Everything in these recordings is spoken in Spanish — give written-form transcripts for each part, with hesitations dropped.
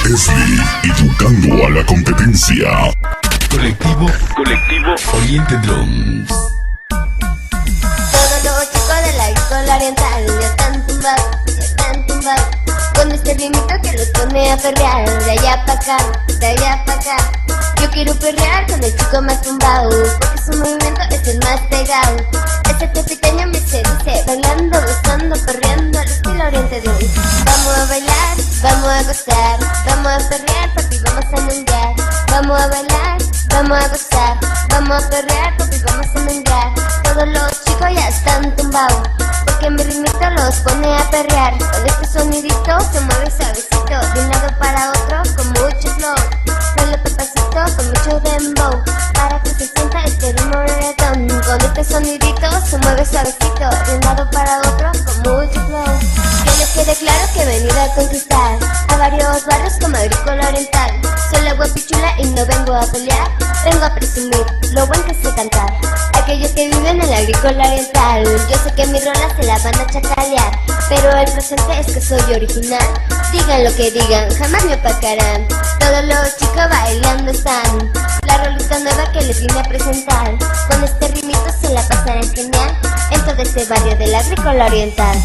Esli, educando a la competencia. Colectivo Oriente Drums. Todos los chicos de la escuela oriental ya están tumbados, con este ritmito que los pone a perrear, de allá pa' acá, de allá pa' acá. Yo quiero perrear con el chico más tumbado, porque su movimiento es el más pegado. Este pequeño me seduce, bailando, gozando, perreando al estilo Oriente Drums. Vamos a bailar, vamos a gozar, vamos a perrear, papi, vamos a mundial. Vamos a bailar, vamos a gozar, vamos a perrear, papi, vamos a mundial. Todos los chicos ya están tumbados, porque mi ritmito los pone a perrear. Con este sonidito se mueve suavecito, de un lado para otro con mucho flow. Sale papacito con mucho dembow, para que se sienta este ritmo reggaetón. Con este sonidito se mueve suavecito, de un lado para otro con mucho flow. Que les quede claro que he venido a conquistar a varios barrios como Agrícola Oriental. Soy la guapichula y no vengo a pelear, vengo a presumir lo buen que sé cantar. Aquellos que viven en la Agrícola Oriental, yo sé que mis rolas se las van a chacalear, pero el presente es que soy original. Digan lo que digan, jamás me opacarán. Todos los chicos bailando están la rolita nueva que les vine a presentar. Con este ritmito se la pasarán genial en todo este barrio de la Agrícola Oriental.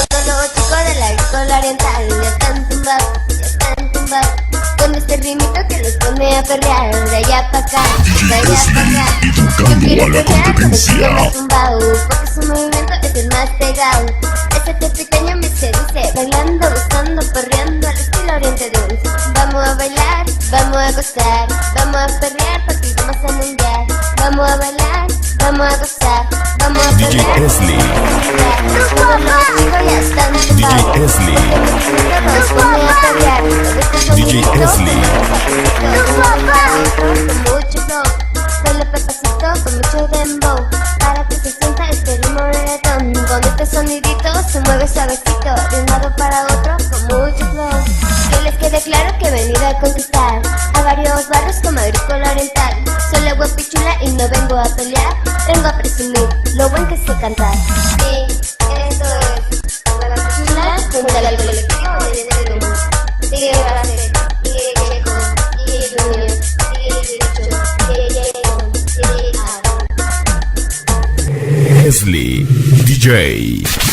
Todos los chicos de la escuela oriental ya están tumbados, con este ritmito que los pone a perrear, de allá pa' acá, de allá pa' acá. Yo quiero perrear con el chico más tumbado, porque su movimiento es el más pegado. Este pequeño me seduce, bailando, gozando, perreando al estilo Oriente Drums. Vamos a bailar, vamos a gozar, vamos a perrear, papi, vamos a mundial. Vamos a bailar, vamos a gozar, vamos a perrear. DJ Esli. Todos los chicos ya están tumbados, DJ Esli. los pone a perrear. DJ Esli. Con mucho flow, baila papacito con mucho dembow, para que se sienta este ritmo reggaetón. Con este sonidito se mueve suavecito, de un lado para otro con mucho flow. Que les quede claro que he venido a conquistar a varios barrios como Agrícola Oriental. Soy la guapichula y no vengo a pelear, vengo a presumir lo buen que sé cantar. Sí, esto es la guapichula junto al colectivo Oriente Drums. Sigue base, sigue Checo, sigue Junior, sigue Derecho, sigue Jason, sigue Aaron. Esli DJ.